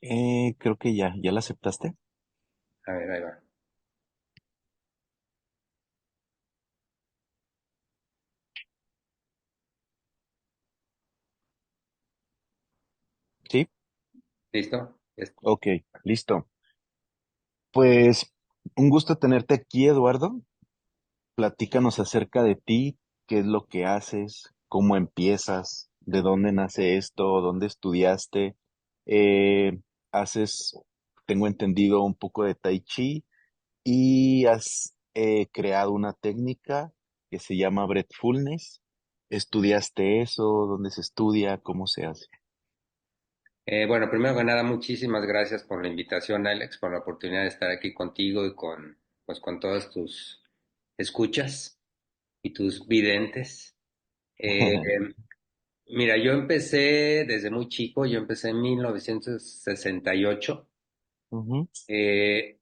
Creo que ya la aceptaste. A ver, ahí va. Sí, ¿Listo? ok, listo. Pues un gusto tenerte aquí, Eduardo. Platícanos acerca de ti, qué es lo que haces, cómo empiezas, de dónde nace esto, dónde estudiaste. Eh, haces, tengo entendido, un poco de Tai Chi y has creado una técnica que se llama Breathfulness. ¿Estudiaste eso? ¿Dónde se estudia? ¿Cómo se hace? Bueno, primero que nada, muchísimas gracias por la invitación, Alex, por la oportunidad de estar aquí contigo y pues, con todos tus escuchas y tus videntes. Eh, Mira, yo empecé desde muy chico, yo empecé en 1968 Ujú. eh,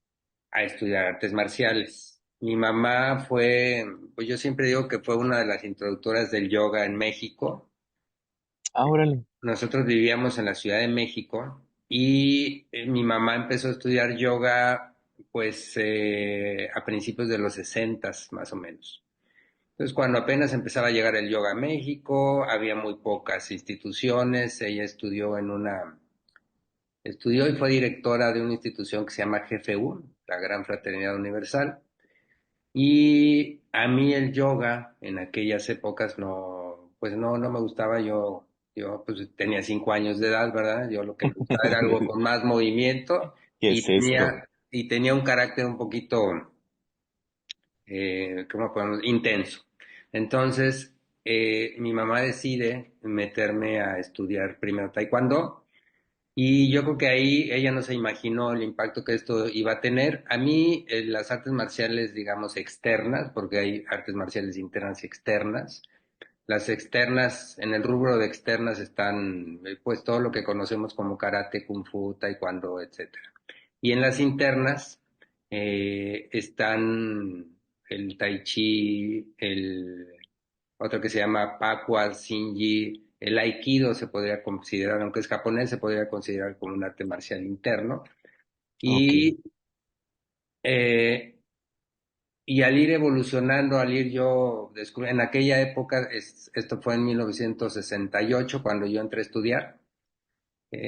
a estudiar artes marciales. Mi mamá fue, pues yo siempre digo que fue una de las introductoras del yoga en México. Ah, órale. Nosotros vivíamos en la Ciudad de México y mi mamá empezó a estudiar yoga pues a principios de los sesentas más o menos. Entonces cuando apenas empezaba a llegar el yoga a México, había muy pocas instituciones, ella estudió y fue directora de una institución que se llama GFU, la Gran Fraternidad Universal. Y a mí el yoga en aquellas épocas no, pues no me gustaba. Yo pues tenía 5 años de edad, ¿verdad? Yo lo que me gustaba era algo con más movimiento ¿Qué es esto? y tenía un carácter un poquito, ¿cómo podemos? Intenso. Entonces, mi mamá decide meterme a estudiar primero taekwondo y yo creo que ahí ella no se imaginó el impacto que esto iba a tener. A mí, las artes marciales, digamos, externas, porque hay artes marciales internas y externas. Las externas, en el rubro de externas están, pues, todo lo que conocemos como karate, kung fu, taekwondo, etcétera. Y en las internas están el tai chi, el otro que se llama Pakwa, Shinji, el Aikido se podría considerar, aunque es japonés, se podría considerar como un arte marcial interno. Ok, Y, eh, y al ir evolucionando, al ir yo en aquella época, esto fue en 1968 cuando yo entré a estudiar,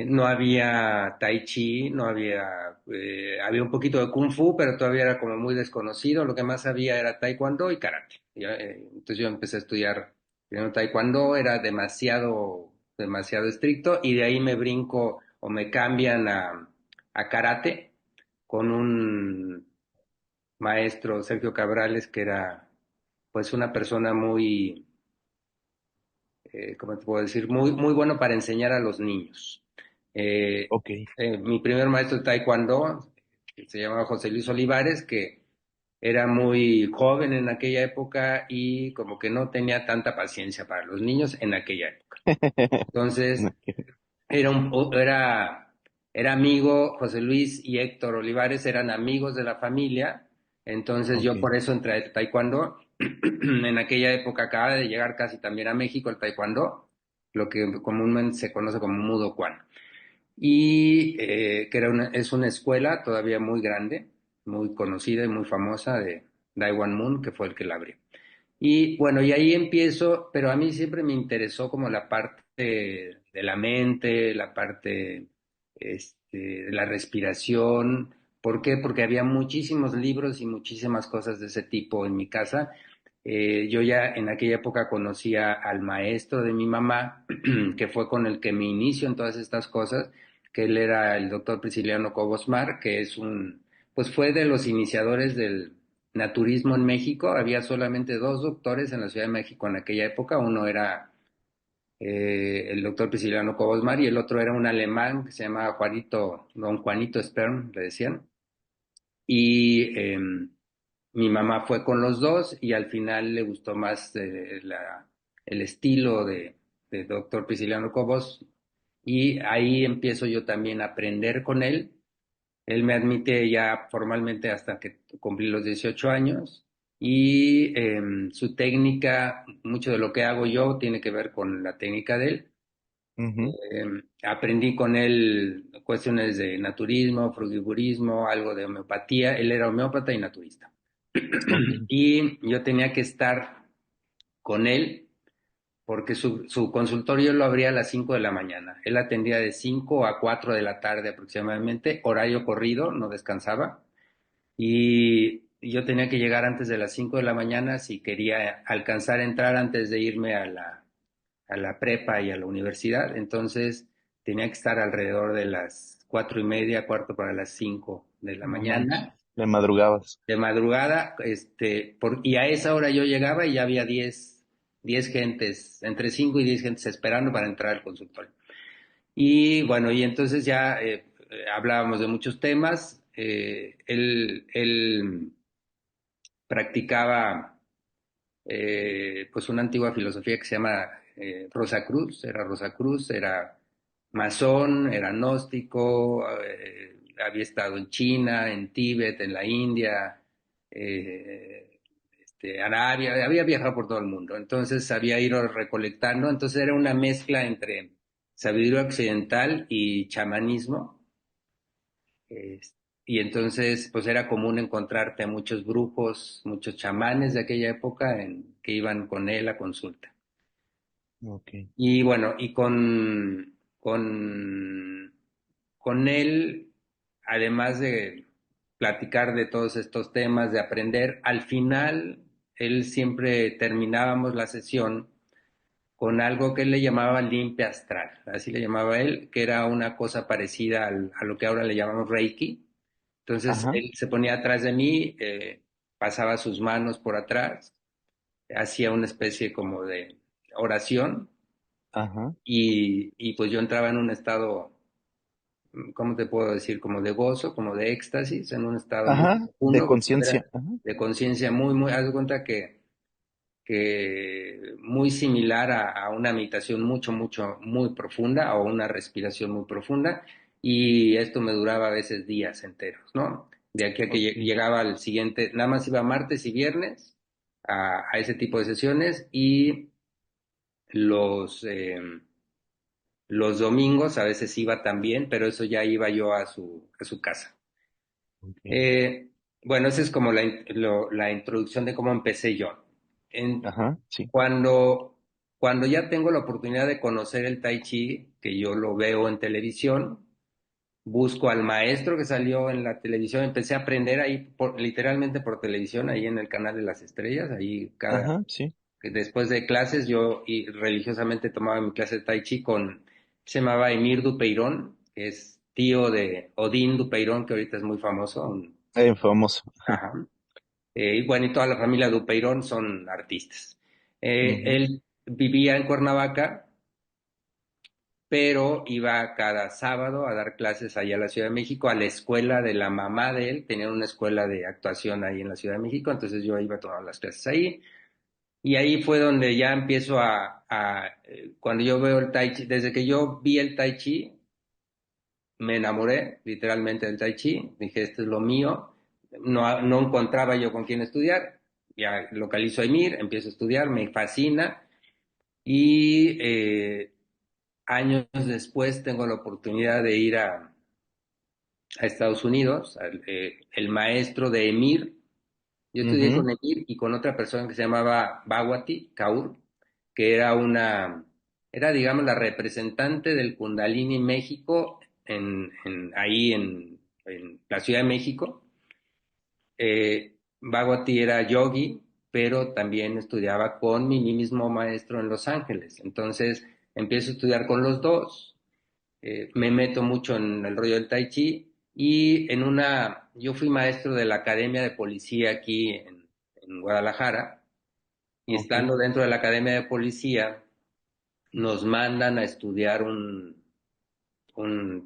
no había tai chi, no había, había un poquito de kung fu, pero todavía era como muy desconocido. Lo que más había era taekwondo y karate. Entonces yo empecé a estudiar primero taekwondo, era demasiado estricto y de ahí me brinco o me cambian a karate con un maestro, Sergio Cabrales, que era pues una persona muy, ¿cómo te puedo decir? Muy bueno para enseñar a los niños. Eh, ok. Mi primer maestro de taekwondo se llamaba José Luis Olivares, que era muy joven en aquella época y como que no tenía tanta paciencia para los niños en aquella época. Entonces, era un, era, era amigo, José Luis y Héctor Olivares eran amigos de la familia, entonces Ok. yo por eso entré al taekwondo. En aquella época acaba de llegar casi también a México el taekwondo, lo que comúnmente se conoce como Mudo Kwan. Y que es una escuela todavía muy grande, muy conocida y muy famosa de Dai Wan Moon, que fue el que la abrió. Y bueno, y ahí empiezo, pero a mí siempre me interesó como la parte de la mente, la parte de la respiración. ¿Por qué? Porque había muchísimos libros y muchísimas cosas de ese tipo en mi casa. Yo ya en aquella época conocía al maestro de mi mamá, que fue con el que me inicio en todas estas cosas, que él era el doctor Prisciliano Cobosmar, que pues fue de los iniciadores del naturismo en México. Había solamente dos doctores en la Ciudad de México en aquella época. Uno era el doctor Prisciliano Cobosmar y el otro era un alemán que se llamaba Juanito, don Juanito Stern, le decían. Y mi mamá fue con los dos y al final le gustó más el estilo de doctor Prisciliano Cobos y ahí empiezo yo también a aprender con él. Él me admite ya formalmente hasta que cumplí los 18 años y su técnica, mucho de lo que hago yo tiene que ver con la técnica de él. Ujú. Aprendí con él cuestiones de naturismo, frugivorismo, algo de homeopatía. Él era homeópata y naturista. Ok. Y yo tenía que estar con él porque su consultorio lo abría a las 5 de la mañana. Él atendía de 5 a 4 de la tarde aproximadamente, horario corrido, no descansaba. Y yo tenía que llegar antes de las 5 de la mañana si quería alcanzar a entrar antes de irme a la prepa y a la universidad. Entonces tenía que estar alrededor de las 4:30, cuarto para las 5 de la No manches. mañana, Le madrugabas. de madrugada, y a esa hora yo llegaba y ya había 10 gentes, entre 5 y 10 gentes esperando para entrar al consultorio. Y bueno, y entonces ya hablábamos de muchos temas. Él practicaba pues una antigua filosofía que se llama Rosacruz, era masón, era gnóstico, había estado en China, en Tíbet, en la India, Arabia, había viajado por todo el mundo, entonces había ido recolectando, entonces era una mezcla entre sabiduría occidental y chamanismo. eh, y entonces, pues era común encontrarte a muchos brujos, muchos chamanes de aquella época que iban con él a consulta. Ok. Y bueno, y con él, además de platicar de todos estos temas, de aprender, al final, él siempre terminábamos la sesión con algo que él le llamaba limpia astral, así le llamaba él, que era una cosa parecida a lo que ahora le llamamos Reiki. Entonces Ajá, él se ponía atrás de mí, pasaba sus manos por atrás, hacía una especie como de oración ajá, y pues yo entraba en un estado, ¿cómo te puedo decir? Como de gozo, como de éxtasis, en un estado muy ajá, de profundo, como si conciencia. fuera Ajá. de conciencia muy, haz de cuenta que muy similar a una meditación muy profunda o una respiración muy profunda y esto me duraba a veces días enteros, ¿no? De aquí a que Ok. llegaba al siguiente, nada más iba martes y viernes a ese tipo de sesiones y los, eh, los domingos a veces iba también, pero eso ya iba yo a su casa. Ok. Eh, bueno, esa es como la introducción de cómo empecé yo. En, Ajá, sí. cuando, cuando ya tengo la oportunidad de conocer el Tai Chi, que yo lo veo en televisión, busco al maestro que salió en la televisión, empecé a aprender ahí literalmente por televisión, ahí en el canal de las estrellas, ahí Ajá, sí. después de clases yo y religiosamente tomaba mi clase de Tai Chi se llamaba Emir Dupeirón, que es tío de Odín Dupeirón, que ahorita es muy famoso, Famoso. ajá. Y bueno, y toda la familia Dupeirón son artistas. Ujú. Él vivía en Cuernavaca, pero iba cada sábado a dar clases allá a la Ciudad de México, a la escuela de la mamá de él, tenían una escuela de actuación ahí en la Ciudad de México, entonces yo iba a tomar las clases ahí, y ahí fue donde ya empiezo cuando yo veo el Tai Chi, desde que yo vi el Tai Chi, me enamoré literalmente del Tai Chi, dije, esto es lo mío, no encontraba yo con quién estudiar, ya localizo a Emir, empiezo a estudiar, me fascina y años después tengo la oportunidad de ir a Estados Unidos, el maestro de Emir, yo estudié Ujú. con Emir y con otra persona que se llamaba Bhagwati Kaur, que era digamos la representante del Kundalini México ahí en la Ciudad de México. Bhagwati era yogi, pero también estudiaba con mi mismo maestro en Los Ángeles. Entonces empiezo a estudiar con los dos, me meto mucho en el rollo del Tai Chi y yo fui maestro de la Academia de Policía aquí en Guadalajara y Ok. estando dentro de la Academia de Policía nos mandan a estudiar un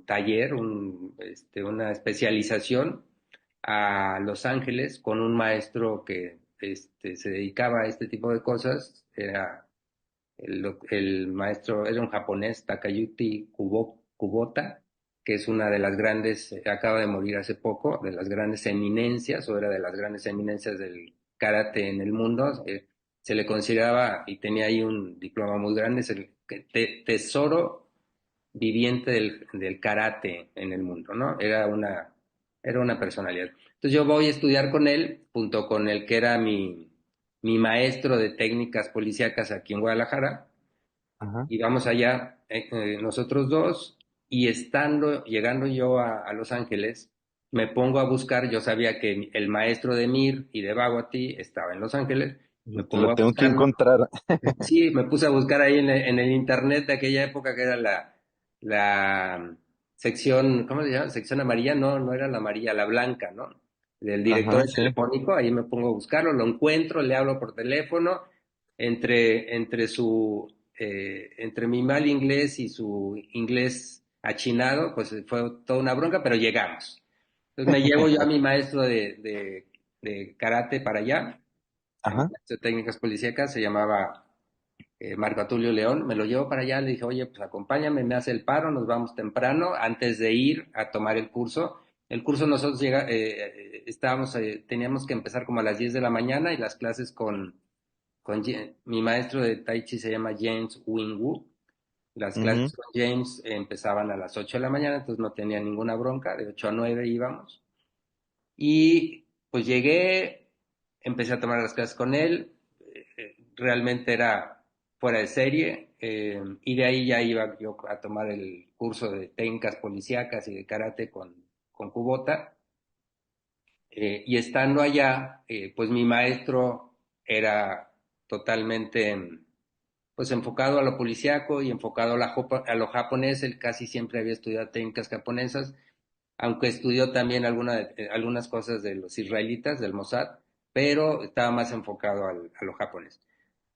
taller, una especialización a Los Ángeles con un maestro que se dedicaba a este tipo de cosas. Era el maestro, era un japonés, Takayuki Kubota, que es una de las grandes, acaba de morir hace poco, de las grandes eminencias, o era de las grandes eminencias del karate en el mundo. Se le consideraba, y tenía ahí un diploma muy grande, es el tesoro viviente del karate en el mundo, ¿no? Era una personalidad. Entonces yo voy a estudiar con él, junto con el que era mi maestro de técnicas policíacas aquí en Guadalajara, Ajá, y vamos allá nosotros dos, y llegando yo a Los Ángeles, me pongo a buscar, yo sabía que el maestro de Mir y de Bhagwati estaba en Los Ángeles, me te lo pongo a tengo que buscarlo. encontrar. Sí, me puse a buscar ahí en el internet de aquella época que era la sección, ¿cómo se llama? Sección amarilla, no, no era la amarilla, la blanca, ¿no? Del Ajá, directorio sí. telefónico, ahí me pongo a buscarlo, lo encuentro, le hablo por teléfono, entre mi mal inglés y su inglés achinado, pues fue toda una bronca, pero llegamos. Entonces me llevo yo a mi maestro de karate para allá, a mi Ajá, maestro de técnicas policíacas, se llamaba Marco Tulio León, me lo llevo para allá, le dije, oye, pues acompáñame, me hace el paro, nos vamos temprano, antes de ir a tomar el curso. El curso nosotros teníamos que empezar como a las 10 de la mañana y las clases mi maestro de Tai Chi se llama James Wing-Woo. Las ujú, clases con James empezaban a las 8 de la mañana, entonces no tenía ninguna bronca, de 8 a 9 íbamos. Y pues llegué, empecé a tomar las clases con él, realmente era fuera de serie, y de ahí ya iba yo a tomar el curso de técnicas policíacas y de karate con Kubota. Y estando allá, pues mi maestro era totalmente pues enfocado a lo policíaco y enfocado a lo japonés. Él casi siempre había estudiado técnicas japonesas, aunque estudió también algunas cosas de los israelitas, del Mossad, pero estaba más enfocado a lo japonés.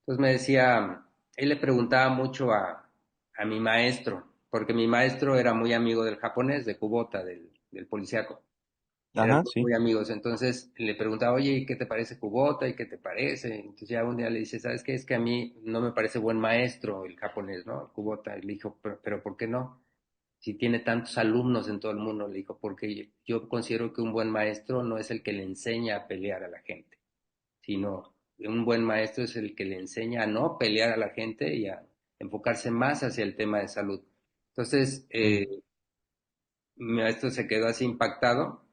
Entonces me decía, él le preguntaba mucho a mi maestro, porque mi maestro era muy amigo del japonés, de Kubota, del policíaco. Eran ajá, sí. muy amigos. Entonces le preguntaba, oye, ¿y qué te parece Kubota? ¿Y qué te parece? Entonces ya un día le dice, ¿sabes qué? Es que a mí no me parece buen maestro el japonés, ¿no? Kubota. Y le dijo, pero ¿por qué no? Si tiene tantos alumnos en todo el mundo, le dijo, porque yo considero que un buen maestro no es el que le enseña a pelear a la gente, sino un buen maestro es el que le enseña a no pelear a la gente y a enfocarse más hacia el tema de salud. Entonces, Mm, mi maestro se quedó así impactado,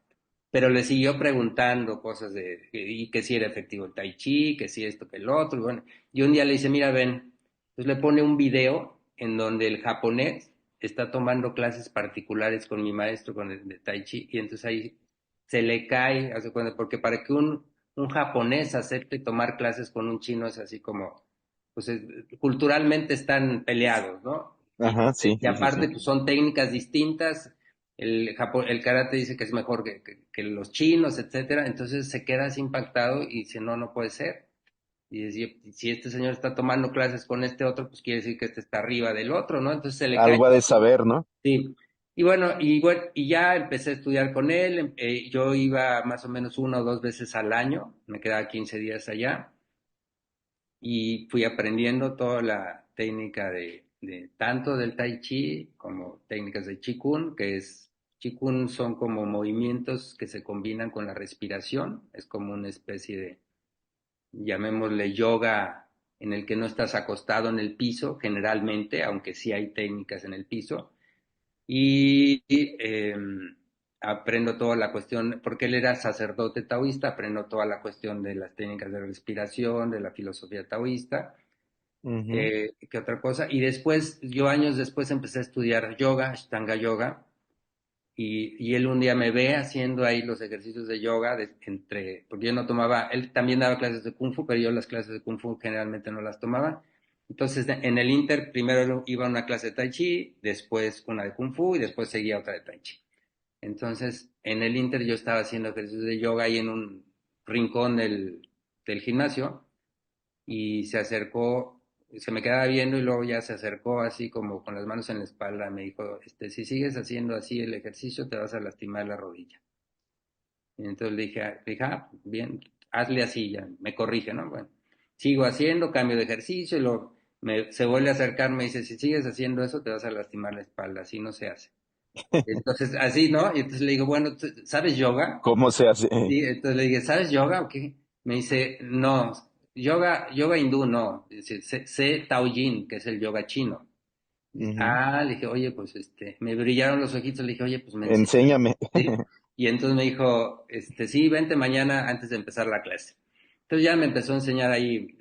pero le siguió preguntando cosas y que si era efectivo el tai chi, que si esto, que el otro, y bueno, y un día le dice, mira, ven, entonces le pone un video en donde el japonés está tomando clases particulares con mi maestro, con el de tai chi, y entonces ahí se le cae, hace cuenta, porque para que un japonés acepte tomar clases con un chino es así como, pues culturalmente están peleados, ¿no? ajá, sí, Y sí, sí, aparte, sí. pues son técnicas distintas. El karate dice que es mejor que los chinos, etcétera. Entonces se queda así impactado y dice, no, no puede ser. Y dice, si este señor está tomando clases con este otro, pues quiere decir que este está arriba del otro, ¿no? Entonces se le cae. Algo ha de saber, ¿no? Sí. Y ya empecé a estudiar con él. Yo iba más o menos 1 o 2 veces al año. Me quedaba 15 días allá y fui aprendiendo toda la técnica de tanto del Tai Chi como técnicas de Qigong, Qigong son como movimientos que se combinan con la respiración, es como una especie de, llamémosle yoga en el que no estás acostado en el piso generalmente, aunque sí hay técnicas en el piso, y aprendo toda la cuestión, porque él era sacerdote taoísta, aprendo toda la cuestión de las técnicas de respiración, de la filosofía taoísta. Ujú, ¿Qué otra cosa? Y después, yo años después empecé a estudiar yoga, Ashtanga Yoga, y él un día me ve haciendo ahí los ejercicios de yoga, porque yo no tomaba, él también daba clases de Kung Fu, pero yo las clases de Kung Fu generalmente no las tomaba. Entonces, en el Inter, primero iba a una clase de Tai Chi, después una de Kung Fu y después seguía otra de Tai Chi. Entonces, en el Inter yo estaba haciendo ejercicios de yoga ahí en un rincón del gimnasio y se me quedaba viendo y luego ya se acercó así como con las manos en la espalda, me dijo, si sigues haciendo así el ejercicio te vas a lastimar la rodilla. Y entonces bien, hazle así ya, me corrige, ¿no? Bueno, sigo haciendo, cambio de ejercicio y luego se vuelve a acercar, me dice, si sigues haciendo eso te vas a lastimar la espalda, así no se hace. Entonces, así, ¿no? Y entonces le digo, bueno, ¿sabes yoga? ¿cómo se hace? Sí, entonces le dije, ¿sabes yoga o qué? Me dice, no, yoga hindú no, dice, sé Taoyin, que es el yoga chino. Ujú. Le dije, oye, pues me brillaron los ojitos, le dije, oye, pues me enseñas, Enséñame. ¿sí? Y entonces me dijo, sí, vente mañana antes de empezar la clase. Entonces ya me empezó a enseñar ahí,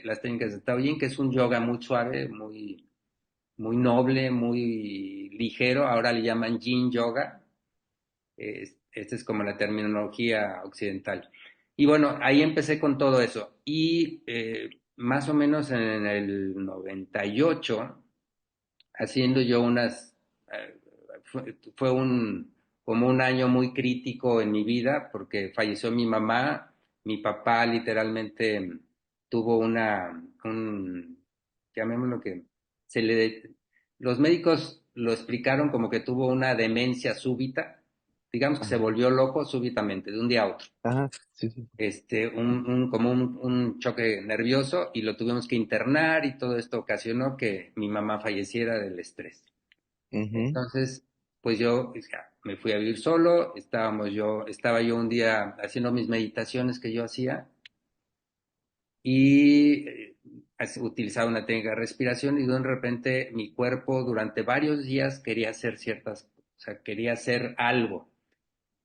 las técnicas de Taoyin, que es un yoga muy suave, muy noble, muy ligero. Ahora le llaman Yin Yoga. Esta es como la terminología occidental. Y bueno, ahí empecé con todo eso. Y más o menos en el 98 haciendo yo fue como un año muy crítico en mi vida porque falleció mi mamá, mi papá literalmente tuvo llamémoslo que, se le, los médicos lo explicaron como que tuvo una demencia súbita, digamos que se Ajá. volvió loco súbitamente, de un día a otro. Ajá, sí, sí. Como un choque nervioso y lo tuvimos que internar y todo esto ocasionó que mi mamá falleciera del estrés. Ujú, Entonces, pues yo ya, me fui a vivir solo, estaba yo un día haciendo mis meditaciones que yo hacía y utilizaba una técnica de respiración y de repente mi cuerpo durante varios días quería hacer o sea, quería hacer algo.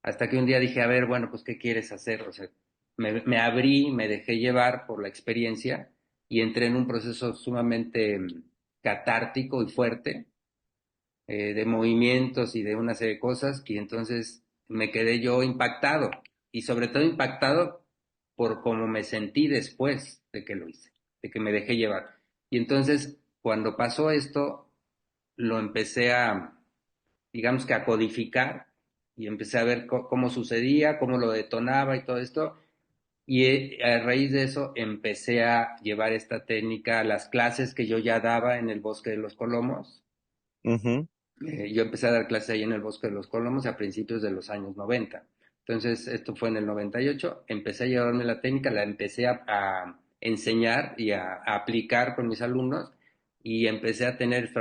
Hasta que un día dije, a ver, bueno, pues, ¿qué quieres hacer? O sea, me abrí, me dejé llevar por la experiencia y entré en un proceso sumamente catártico y fuerte, de movimientos y de una serie de cosas, y entonces me quedé yo impactado, y sobre todo impactado por cómo me sentí después de que lo hice, de que me dejé llevar. Y entonces, cuando pasó esto, lo empecé digamos que a codificar y empecé a ver cómo sucedía, cómo lo detonaba y todo esto. Y a raíz de eso empecé a llevar esta técnica a las clases que yo ya daba en el Bosque de los Colomos. ujú, Yo empecé a dar clases ahí en el Bosque de los Colomos a principios de los años 90. Entonces, esto fue en el 98. Empecé a llevarme la técnica, la empecé a enseñar y a aplicar con mis alumnos y empecé a tener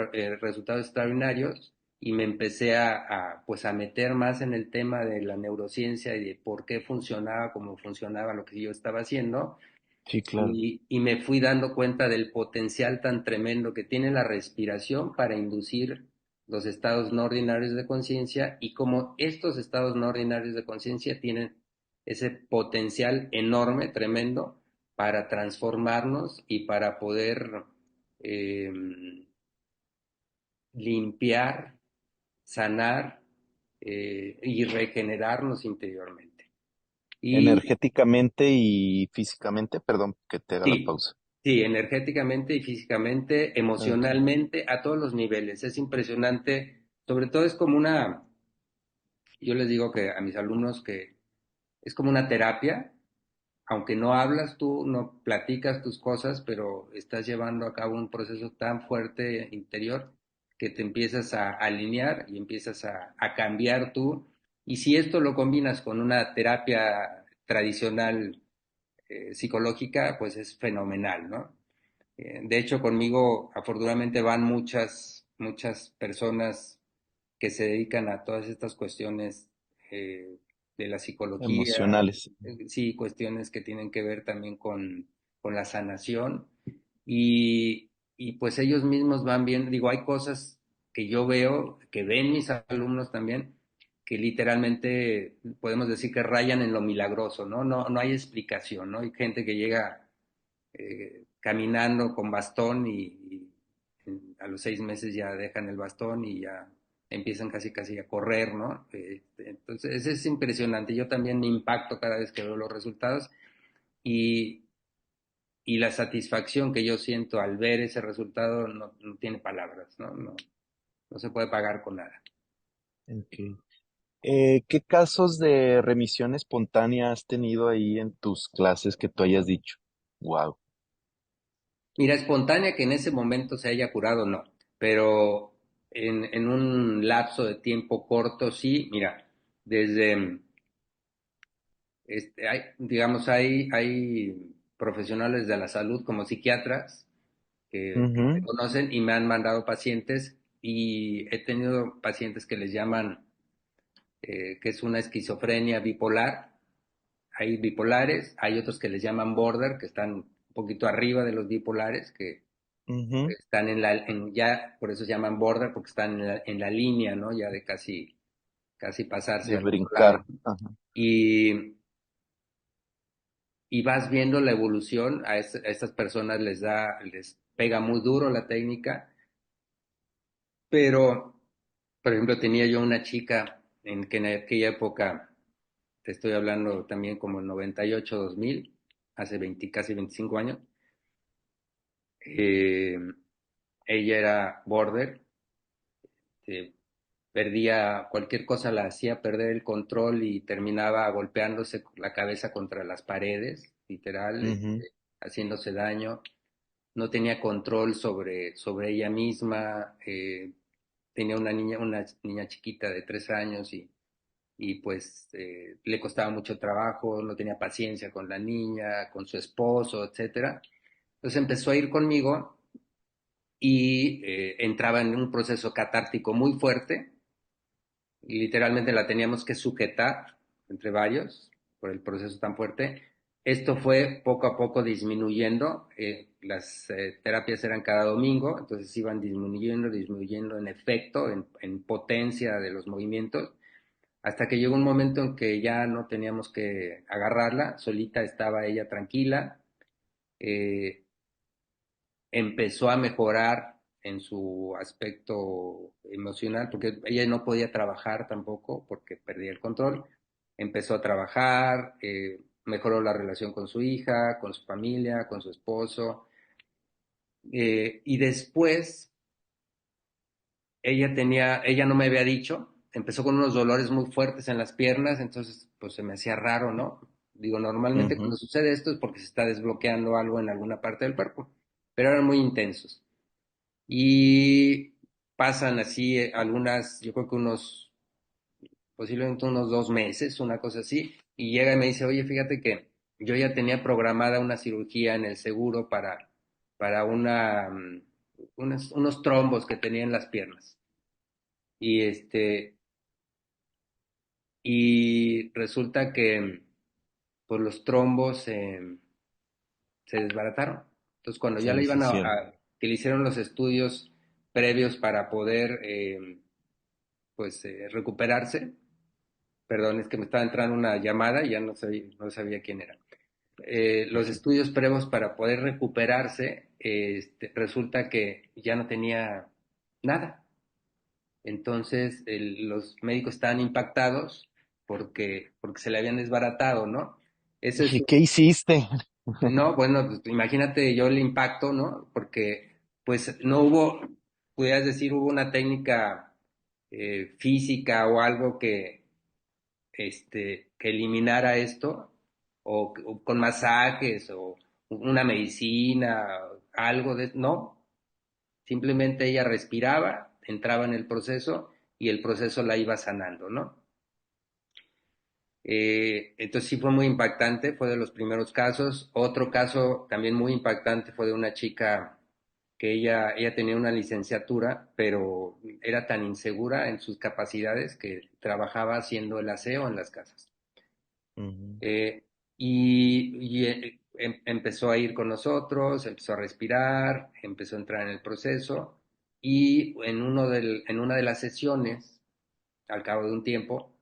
resultados extraordinarios y me empecé pues a meter más en el tema de la neurociencia y de por qué funcionaba, cómo funcionaba lo que yo estaba haciendo sí, claro. y me fui dando cuenta del potencial tan tremendo que tiene la respiración para inducir los estados no ordinarios de conciencia y cómo estos estados no ordinarios de conciencia tienen ese potencial enorme, tremendo, para transformarnos y para poder eh, limpiar, sanar y regenerarnos interiormente. Y Energéticamente y físicamente, perdón que te haga la sí, pausa. sí, energéticamente y físicamente, Ok. emocionalmente, a todos los niveles. Es impresionante. Sobre todo es como yo les digo que a mis alumnos que es como una terapia, aunque no hablas tú, no platicas tus cosas, pero estás llevando a cabo un proceso tan fuerte interior que te empiezas a alinear y empiezas a cambiar tú. Y si esto lo combinas con una terapia tradicional psicológica, pues es fenomenal, ¿no? De hecho, conmigo afortunadamente van muchas personas que se dedican a todas estas cuestiones de la psicología, Emocionales. sí, cuestiones que tienen que ver también con la sanación y pues ellos mismos van viendo, digo, hay cosas que yo veo, que ven mis alumnos también, que literalmente podemos decir que rayan en lo milagroso, ¿no? No hay explicación, ¿no? Hay gente que llega caminando con bastón y a los 6 meses ya dejan el bastón y ya empiezan casi a correr, ¿no? Entonces es impresionante. Yo también me impacto cada vez que veo los resultados y, y la satisfacción que yo siento al ver ese resultado no tiene palabras, ¿no? No se puede pagar con nada. Ok. ¿Qué casos de remisión espontánea has tenido ahí en tus clases que tú hayas dicho? Wow. Mira, espontánea que en ese momento se haya curado, no, pero en un lapso de tiempo corto, sí, mira, desde digamos, hay profesionales de la salud como psiquiatras que me conocen y me han mandado pacientes y he tenido pacientes que les llaman, que es una esquizofrenia bipolar. Hay bipolares, hay otros que les llaman border, que están un poquito arriba de los bipolares, que Ujú. están ya, por eso se llaman border, porque están en la línea, ¿no? Ya de casi pasarse De al otro lado. brincar. Ajá. Y, y vas viendo la evolución, a estas personas les pega muy duro la técnica, pero, por ejemplo, tenía yo una chica que en aquella época, te estoy hablando también como el 98, 2000, hace 20, casi 25 años, eh, ella era border, eh, perdía cualquier cosa, la hacía perder el control y terminaba golpeándose la cabeza contra las paredes, literal, Ujú. haciéndose daño. No tenía control sobre ella misma, tenía una niña chiquita de 3 años y pues le costaba mucho trabajo, no tenía paciencia con la niña, con su esposo, etcétera. Entonces empezó a ir conmigo y entraba en un proceso catártico muy fuerte y literalmente la teníamos que sujetar entre varios por el proceso tan fuerte. Esto fue poco a poco disminuyendo, las terapias eran cada domingo, entonces iban disminuyendo, disminuyendo en efecto, en potencia de los movimientos, hasta que llegó un momento en que ya no teníamos que agarrarla, solita estaba ella tranquila, eh, empezó a mejorar en su aspecto emocional, porque ella no podía trabajar tampoco porque perdía el control. Empezó a trabajar, mejoró la relación con su hija, con su familia, con su esposo. Y después ella no me había dicho, empezó con unos dolores muy fuertes en las piernas, entonces pues se me hacía raro, ¿no? Digo, normalmente cuando Ujú. sucede esto es porque se está desbloqueando algo en alguna parte del cuerpo, pero eran muy intensos. Y pasan así algunas, yo creo que posiblemente unos 2 meses, una cosa así, y llega y me dice, oye, fíjate que yo ya tenía programada una cirugía en el seguro para unos trombos que tenía en las piernas. Y y resulta que pues los trombos se desbarataron. Entonces, cuando Se ya le iban deshicieron. que le hicieron los estudios previos para poder pues recuperarse. Perdón, es que me estaba entrando una llamada y ya no sabía quién era. Los estudios previos para poder recuperarse, resulta que ya no tenía nada. Entonces, los médicos estaban impactados porque se le habían desbaratado, ¿no? Ese es, Dije, ¿qué hiciste? no, bueno, pues imagínate yo el impacto, ¿no? Porque pues no hubo, pudieras decir, hubo una técnica física o algo que eliminara esto, o con masajes, o una medicina, algo de, no, simplemente ella respiraba, entraba en el proceso y el proceso la iba sanando, ¿no? Entonces sí fue muy impactante, fue de los primeros casos. Otro caso también muy impactante fue de una chica que ella tenía una licenciatura, pero era tan insegura en sus capacidades que trabajaba haciendo el aseo en las casas. Ujú. Eh, empezó a ir con nosotros, empezó a respirar, empezó a entrar en el proceso y en una de las sesiones, al cabo de un tiempo,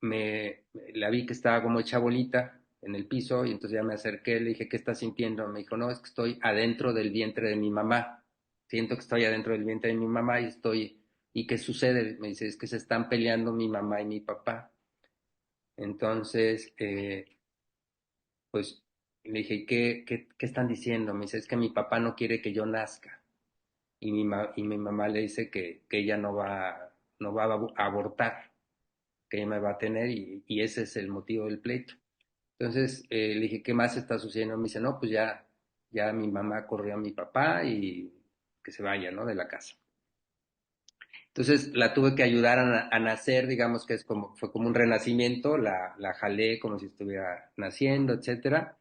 la vi que estaba como hecha bolita en el piso y entonces ya me acerqué, le dije, ¿qué estás sintiendo? Me dijo, no, es que estoy adentro del vientre de mi mamá. Siento que estoy adentro del vientre de mi mamá ¿y qué sucede? Me dice, es que se están peleando mi mamá y mi papá. Entonces, pues le dije, ¿qué están diciendo? Me dice, es que mi papá no quiere que yo nazca. Y mi mamá le dice que ella no va a abortar, que ella me va a tener y ese es el motivo del pleito. Entonces le dije, ¿qué más está sucediendo? Me dice, no, pues ya mi mamá corrió a mi papá y que se vaya, ¿no? De la casa. Entonces la tuve que ayudar a nacer, digamos que fue como un renacimiento, la jalé como si estuviera naciendo, etcétera.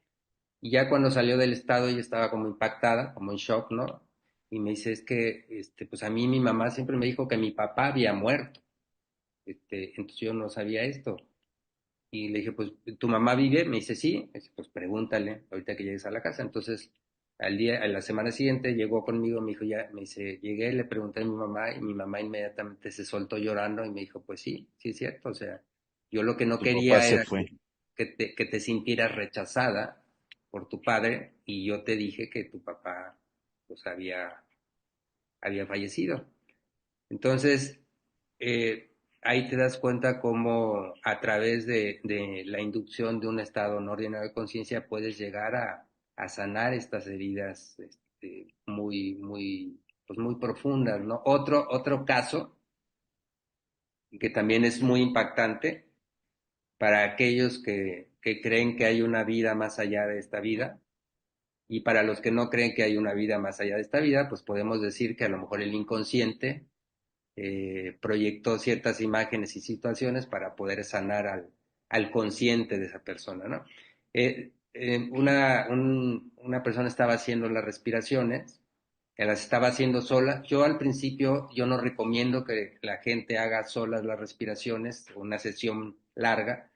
Y ya cuando salió del estado ella estaba como impactada, como en shock, ¿no? Y me dice, es que, pues a mí mi mamá siempre me dijo que mi papá había muerto. Entonces yo no sabía esto. Y le dije, pues, ¿tu mamá vive? Me dice, sí. Me dice, pues pregúntale ahorita que llegues a la casa. Entonces A la semana siguiente llegó conmigo, me dijo, ya, me dice, llegué, le pregunté a mi mamá y mi mamá inmediatamente se soltó llorando y me dijo, pues sí, sí es cierto, o sea, yo lo que no Tu papá quería se era fue. que te sintieras rechazada por tu padre y yo te dije que tu papá pues había fallecido. Entonces, ahí te das cuenta cómo a través de la inducción de un estado no ordinario de conciencia puedes llegar a sanar estas heridas pues muy profundas, ¿no? Otro caso que también es muy impactante para aquellos que creen que hay una vida más allá de esta vida. Y para los que no creen que hay una vida más allá de esta vida, pues podemos decir que a lo mejor el inconsciente proyectó ciertas imágenes y situaciones para poder sanar al consciente de esa persona, ¿no? Una persona estaba haciendo las respiraciones, que las estaba haciendo sola. Yo al principio, yo no recomiendo que la gente haga solas las respiraciones, una sesión larga,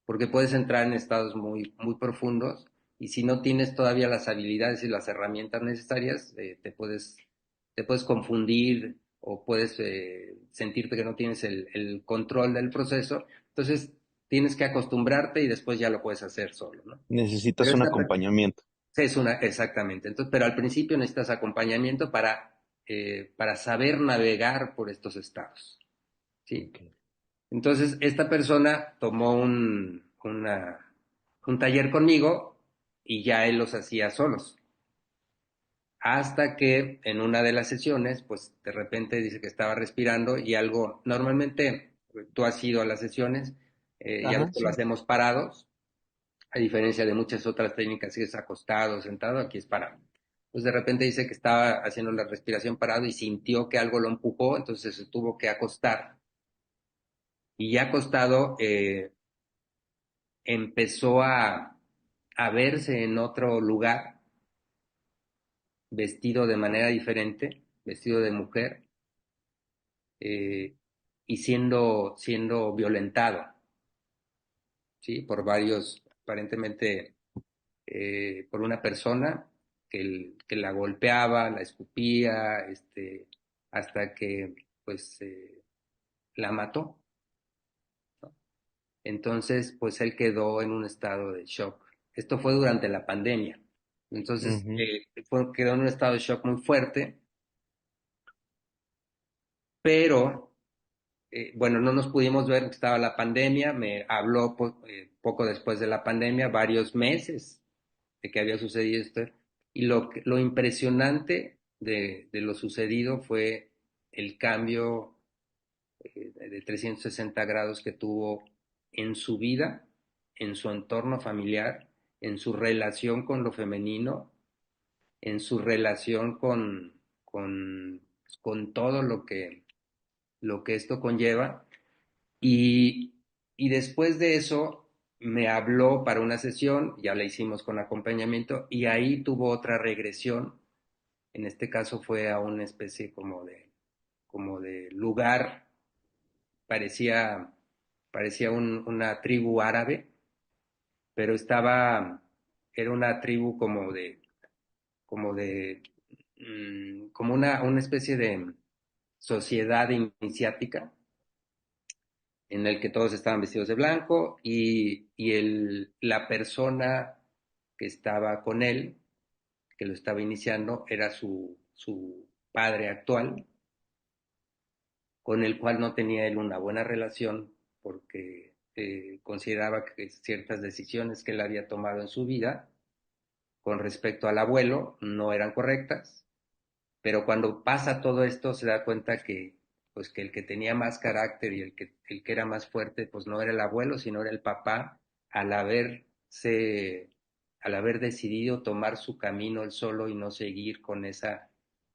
porque puedes entrar en estados muy profundos y si no tienes todavía las habilidades y las herramientas necesarias, te puedes confundir o puedes sentirte que no tienes el control del proceso. Entonces, tienes que acostumbrarte y después ya lo puedes hacer solo, ¿no? Pero Necesitas un esta acompañamiento. es una, exactamente. Entonces, pero al principio necesitas acompañamiento para saber navegar por estos estados, ¿sí? Ok. Entonces, esta persona tomó un taller conmigo y ya él los hacía solos. Hasta que en una de las sesiones, pues de repente dice que estaba respirando y algo, normalmente tú has ido a las sesiones, ya ves Ajá, que lo sí. hacemos parados, a diferencia de muchas otras técnicas, si es acostado, sentado, aquí es parado. Pues de repente dice que estaba haciendo la respiración parado y sintió que algo lo empujó, entonces se tuvo que acostar. Y ya acostado, empezó a verse en otro lugar, vestido de manera diferente, vestido de mujer, eh, y siendo violentado, ¿sí? Por varios, aparentemente, por una persona que la golpeaba, la escupía, hasta que, pues, la mató. Entonces, pues él quedó en un estado de shock. Esto fue durante la pandemia. Entonces, Ujú. quedó en un estado de shock muy fuerte, pero bueno, no nos pudimos ver, estaba la pandemia, me habló poco después de la pandemia, varios meses de que había sucedido esto, y lo impresionante de lo sucedido fue el cambio de 360 grados que tuvo en su vida, en su entorno familiar, en su relación con lo femenino, en su relación con todo lo que esto conlleva. Y, y después de eso me habló para una sesión, ya la hicimos con acompañamiento, y ahí tuvo otra regresión. En este caso fue a una especie como de lugar, parecía, parecía una tribu árabe, pero era una tribu como una especie de sociedad iniciática en el que todos estaban vestidos de blanco la persona que estaba con él, que lo estaba iniciando, era su padre actual, con el cual no tenía él una buena relación porque consideraba que ciertas decisiones que él había tomado en su vida con respecto al abuelo no eran correctas, pero cuando pasa todo esto se da cuenta que pues que el que tenía más carácter y el que era más fuerte pues no era el abuelo, sino era el papá al haberse al haber decidido tomar su camino él solo y no seguir con esa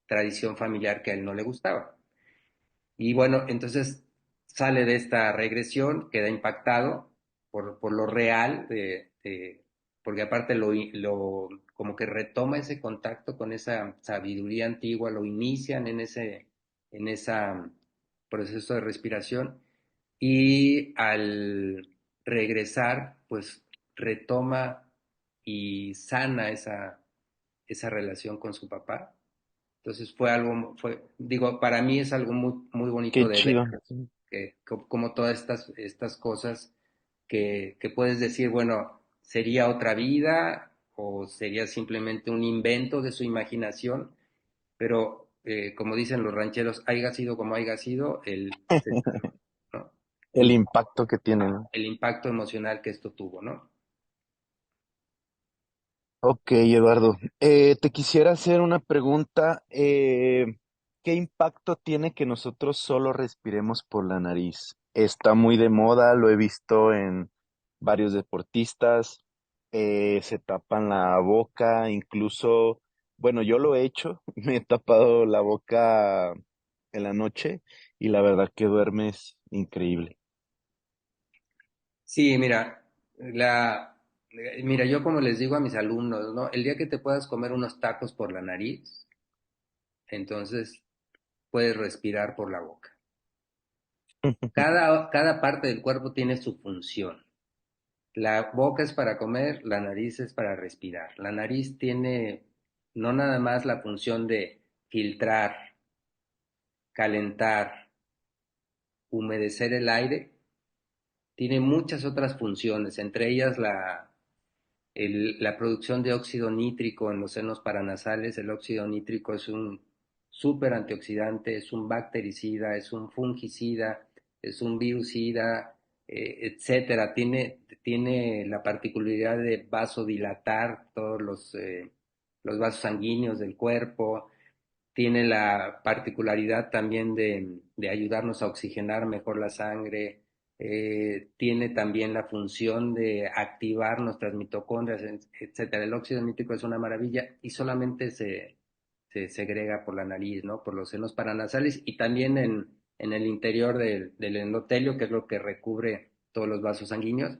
tradición familiar que a él no le gustaba. Y bueno, entonces sale de esta regresión, queda impactado por lo real, porque aparte como que retoma ese contacto con esa sabiduría antigua, lo inician en esa proceso de respiración y al regresar, pues retoma y sana esa relación con su papá. Entonces digo, para mí es algo muy, muy bonito Qué de ver, chido. como todas estas cosas que puedes decir, bueno, sería otra vida o sería simplemente un invento de su imaginación, pero como dicen los rancheros, haya sido como haya sido, ¿no? El impacto que tiene, ¿no? El impacto emocional que esto tuvo, ¿no? Ok, Eduardo. Te quisiera hacer una pregunta. ¿Qué impacto tiene que nosotros solo respiremos por la nariz? Está muy de moda, lo he visto en varios deportistas. Se tapan la boca, incluso, bueno, yo lo he hecho, me he tapado la boca en la noche y la verdad que duermes increíble. Sí, mira, yo como les digo a mis alumnos, ¿no? El día que te puedas comer unos tacos por la nariz, entonces puedes respirar por la boca. Cada parte del cuerpo tiene su función. La boca es para comer, la nariz es para respirar. La nariz tiene no nada más la función de filtrar, calentar, humedecer el aire, tiene muchas otras funciones, entre ellas la producción de óxido nítrico en los senos paranasales. El óxido nítrico es un súper antioxidante, es un bactericida, es un fungicida, es un virucida, etcétera. Tiene la particularidad de vasodilatar todos los vasos sanguíneos del cuerpo. Tiene la particularidad también de ayudarnos a oxigenar mejor la sangre. Tiene también la función de activar nuestras mitocondrias, etcétera. El óxido nítrico es una maravilla y solamente se segrega por la nariz, ¿no? Por los senos paranasales y también en el interior del endotelio, que es lo que recubre todos los vasos sanguíneos,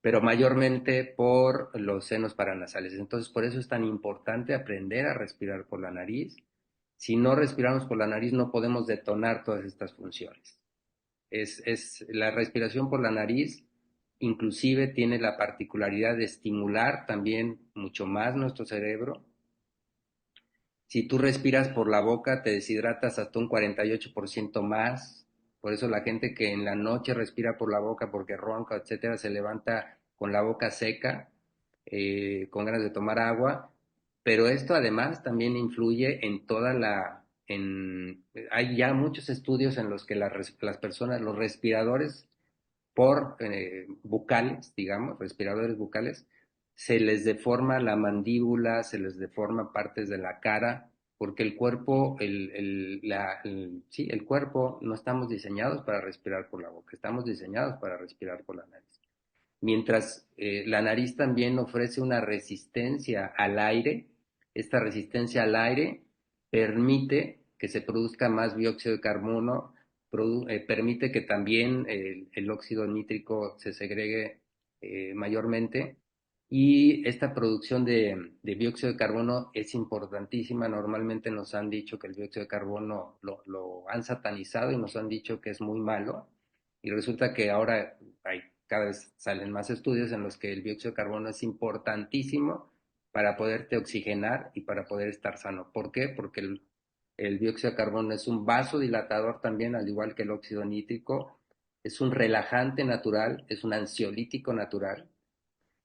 pero mayormente por los senos paranasales. Entonces, por eso es tan importante aprender a respirar por la nariz. Si no respiramos por la nariz, no podemos detonar todas estas funciones. La respiración por la nariz, inclusive tiene la particularidad de estimular también mucho más nuestro cerebro. Si tú respiras por la boca, te deshidratas hasta un 48% más. Por eso la gente que en la noche respira por la boca porque ronca, etcétera, se levanta con la boca seca, con ganas de tomar agua. Pero esto además también influye en hay ya muchos estudios en los que las personas, los respiradores bucales, digamos, respiradores bucales, se les deforma la mandíbula, se les deforma partes de la cara, porque el cuerpo, sí, el cuerpo no estamos diseñados para respirar por la boca, estamos diseñados para respirar por la nariz. Mientras la nariz también ofrece una resistencia al aire, esta resistencia al aire permite que se produzca más dióxido de carbono, permite que también el óxido nítrico se segregue mayormente, y esta producción de dióxido de carbono es importantísima. Normalmente nos han dicho que el dióxido de carbono lo han satanizado y nos han dicho que es muy malo, y resulta que ahora cada vez salen más estudios en los que el dióxido de carbono es importantísimo para poderte oxigenar y para poder estar sano. ¿Por qué? Porque el dióxido de carbono es un vasodilatador también, al igual que el óxido nítrico. Es un relajante natural, es un ansiolítico natural.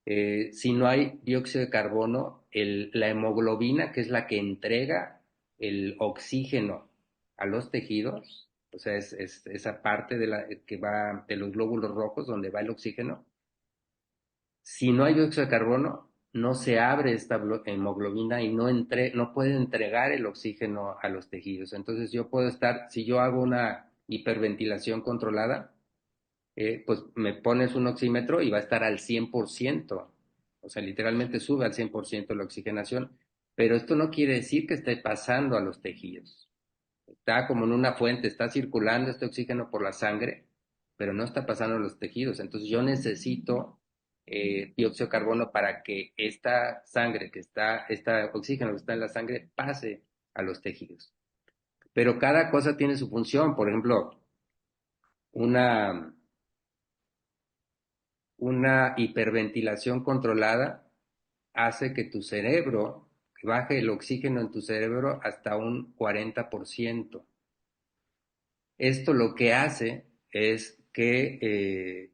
Si no hay dióxido de carbono, la hemoglobina, que es la que entrega el oxígeno a los tejidos, o sea, es esa parte que va de los glóbulos rojos donde va el oxígeno. Si no hay dióxido de carbono, no se abre esta hemoglobina y no puede entregar el oxígeno a los tejidos. Entonces yo puedo si yo hago una hiperventilación controlada, pues me pones un oxímetro y va a estar al 100%. O sea, literalmente sube al 100% la oxigenación, pero esto no quiere decir que esté pasando a los tejidos. Está como en una fuente, está circulando este oxígeno por la sangre, pero no está pasando a los tejidos. Entonces yo necesito dióxido de carbono para que esta sangre este oxígeno que está en la sangre pase a los tejidos. Pero cada cosa tiene su función. Por ejemplo, una, una hiperventilación controlada hace que tu cerebro, baje el oxígeno en tu cerebro hasta un 40%. Esto lo que hace es que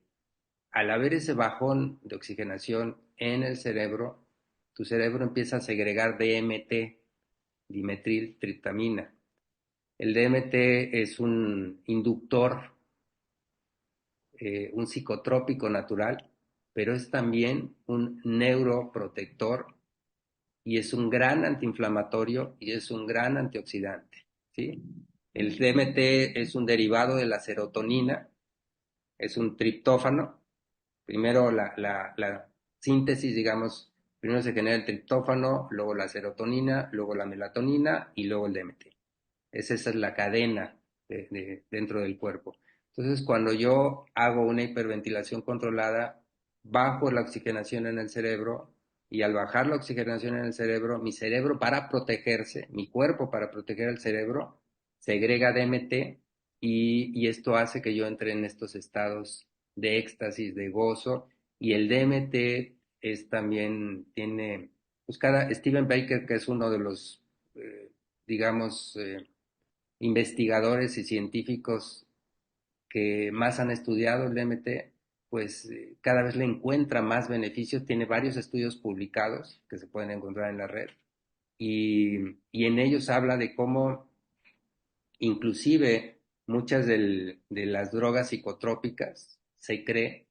al haber ese bajón de oxigenación en el cerebro, tu cerebro empieza a segregar DMT, dimetiltriptamina. El DMT es un inductor, un psicotrópico natural, pero es también un neuroprotector y es un gran antiinflamatorio y es un gran antioxidante, ¿sí? El DMT es un derivado de la serotonina, es un triptófano. Primero la síntesis, digamos, primero se genera el triptófano, luego la serotonina, luego la melatonina y luego el DMT. Esa es la cadena dentro del cuerpo. Entonces, cuando yo hago una hiperventilación controlada, bajo la oxigenación en el cerebro y al bajar la oxigenación en el cerebro, mi cerebro para protegerse, mi cuerpo para proteger al cerebro, segrega DMT y esto hace que yo entre en estos estados de éxtasis, de gozo y el DMT es también, tiene, pues cada, Steven Baker, que es uno de los, digamos, investigadores y científicos que más han estudiado el DMT, pues cada vez le encuentra más beneficios, tiene varios estudios publicados que se pueden encontrar en la red y en ellos habla de cómo inclusive muchas de las drogas psicotrópicas se cree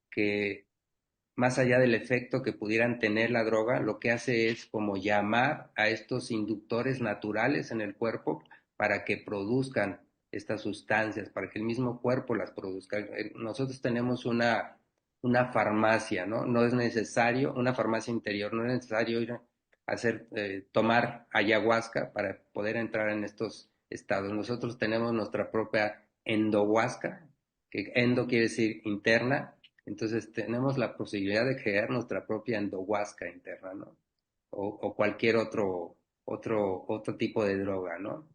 que más allá del efecto que pudieran tener la droga, lo que hace es como llamar a estos inductores naturales en el cuerpo para que produzcan estas sustancias, para que el mismo cuerpo las produzca. Nosotros tenemos una farmacia, ¿no? No es necesario, una farmacia interior, no es necesario ir a hacer, tomar ayahuasca para poder entrar en estos estados. Nosotros tenemos nuestra propia endohuasca, que endo quiere decir interna, entonces tenemos la posibilidad de crear nuestra propia endohuasca interna, ¿no? O cualquier otro tipo de droga, ¿no?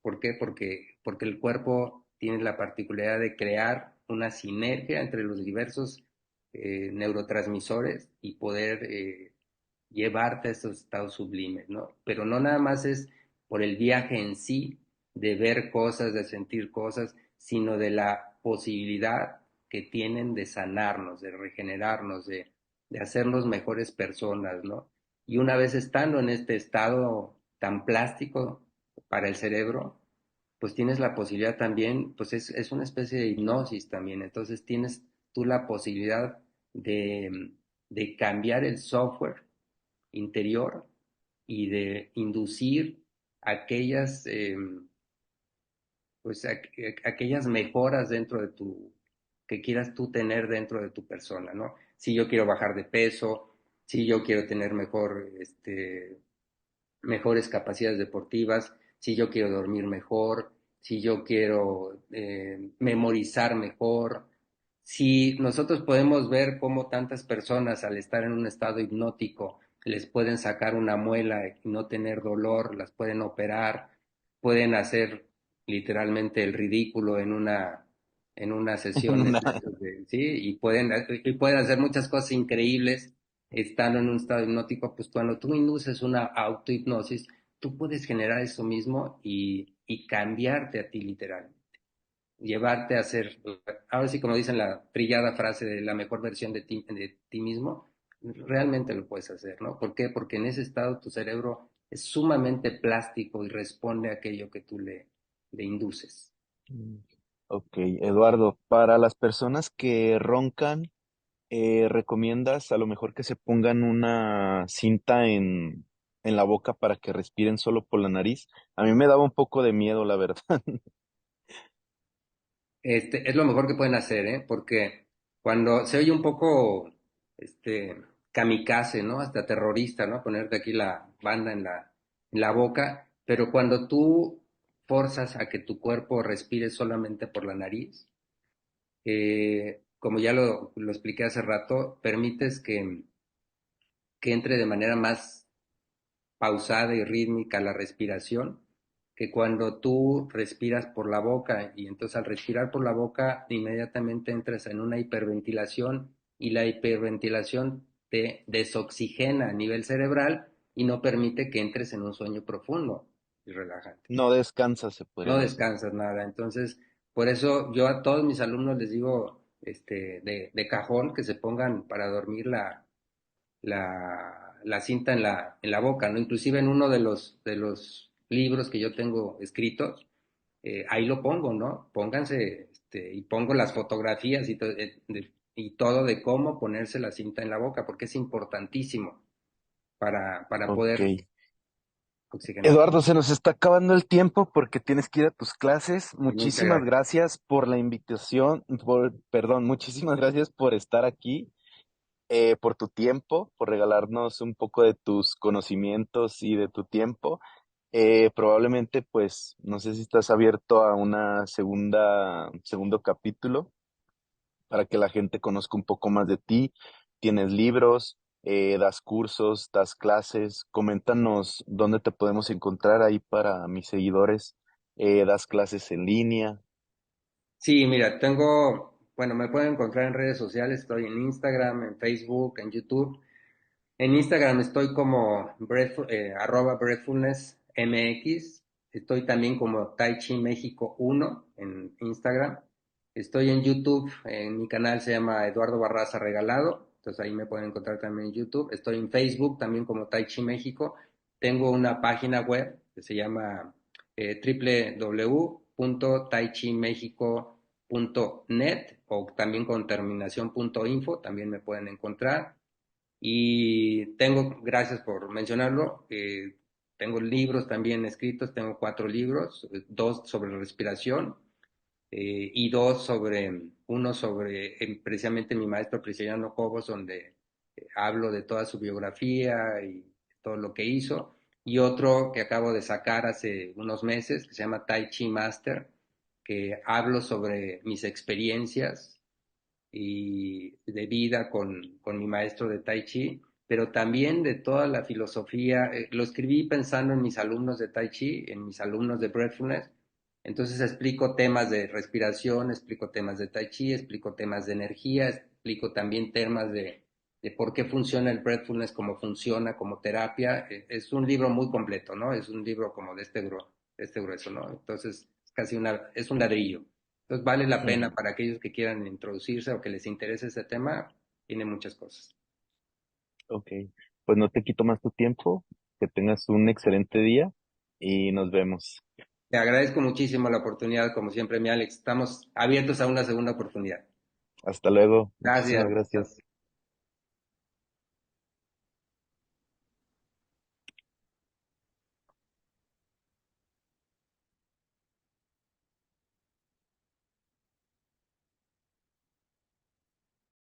¿Por qué? Porque el cuerpo tiene la particularidad de crear una sinergia entre los diversos neurotransmisores y poder llevarte a estos estados sublimes, ¿no? Pero no nada más es por el viaje en sí, de ver cosas, de sentir cosas, sino de la posibilidad que tienen de sanarnos, de regenerarnos, de hacernos mejores personas, ¿no? Y una vez estando en este estado tan plástico para el cerebro, pues tienes la posibilidad también, pues es una especie de hipnosis también, entonces tienes tú la posibilidad de cambiar el software interior y de inducir aquellas, pues, aquellas mejoras dentro de tu, que quieras tú tener dentro de tu persona, ¿no? Si yo quiero bajar de peso, si yo quiero tener mejores capacidades deportivas, si yo quiero dormir mejor, si yo quiero memorizar mejor, si nosotros podemos ver cómo tantas personas al estar en un estado hipnótico les pueden sacar una muela y no tener dolor, las pueden operar, pueden hacer literalmente el ridículo en una sesión, ¿sí? Y pueden hacer muchas cosas increíbles estando en un estado hipnótico, pues cuando tú induces una autohipnosis, tú puedes generar eso mismo y cambiarte a ti literalmente, llevarte a ser, ahora sí como dicen la trillada frase de la mejor versión de ti mismo, realmente lo puedes hacer, ¿no? ¿Por qué? Porque en ese estado tu cerebro es sumamente plástico y responde a aquello que tú le induces. Mm. Ok, Eduardo, para las personas que roncan, ¿recomiendas a lo mejor que se pongan una cinta en la boca para que respiren solo por la nariz? A mí me daba un poco de miedo, la verdad. Es lo mejor que pueden hacer, ¿eh? Porque cuando se oye un poco, kamikaze, ¿no? Hasta terrorista, ¿no? Ponerte aquí la banda en la boca, pero cuando tú forzas a que tu cuerpo respire solamente por la nariz, como ya lo expliqué hace rato, permites que entre de manera más pausada y rítmica la respiración, que cuando tú respiras por la boca y entonces al respirar por la boca inmediatamente entras en una hiperventilación y la hiperventilación te desoxigena a nivel cerebral y no permite que entres en un sueño profundo y relajante. No descansa, se podría No decir. descansas nada. Entonces, por eso yo a todos mis alumnos les digo, de cajón que se pongan para dormir la cinta en la boca, ¿no? Inclusive en uno de los libros que yo tengo escritos, ahí lo pongo, ¿no? Pónganse, y pongo las fotografías y todo de cómo ponerse la cinta en la boca, porque es importantísimo para Ok. poder oxigenar. Eduardo, se nos está acabando el tiempo porque tienes que ir a tus clases. Muchas Muchísimas gracias. gracias por la invitación, perdón, muchísimas gracias por estar aquí, por tu tiempo, por regalarnos un poco de tus conocimientos y de tu tiempo. Probablemente, pues, no sé si estás abierto a una segundo capítulo para que la gente conozca un poco más de ti. Tienes libros, das cursos, das clases. Coméntanos dónde te podemos encontrar ahí para mis seguidores. Das clases en línea. Sí, mira, bueno, me pueden encontrar en redes sociales, estoy en Instagram, en Facebook, en YouTube. En Instagram estoy como @breathfulness MX. Estoy también como Tai Chi México 1 en Instagram. Estoy en YouTube, en mi canal se llama Eduardo Barraza Regalado, entonces ahí me pueden encontrar también en YouTube. Estoy en Facebook también como Tai Chi México. Tengo una página web que se llama www.taichimexico.net o también con terminación .info, también me pueden encontrar. Y tengo, gracias por mencionarlo, tengo libros también escritos, tengo 4 libros, 2 sobre respiración y uno sobre precisamente mi maestro Prisciliano Cobos, donde hablo de toda su biografía y todo lo que hizo, y otro que acabo de sacar hace unos meses, que se llama Tai Chi Master, que hablo sobre mis experiencias y de vida con mi maestro de Tai Chi, pero también de toda la filosofía. Lo escribí pensando en mis alumnos de Tai Chi, en mis alumnos de Breathfulness. Entonces explico temas de respiración, explico temas de Tai Chi, explico temas de energía, explico también temas de por qué funciona el Breathfulness, cómo funciona como terapia. Es un libro muy completo, ¿no? Es un libro como de este grueso, ¿no? Entonces es un ladrillo. Entonces vale la pena para aquellos que quieran introducirse o que les interese ese tema, tiene muchas cosas. Ok, pues no te quito más tu tiempo. Que tengas un excelente día y nos vemos. Te agradezco muchísimo la oportunidad, como siempre, mi Alex. Estamos abiertos a una segunda oportunidad. Hasta luego. Muchísimas Gracias. gracias.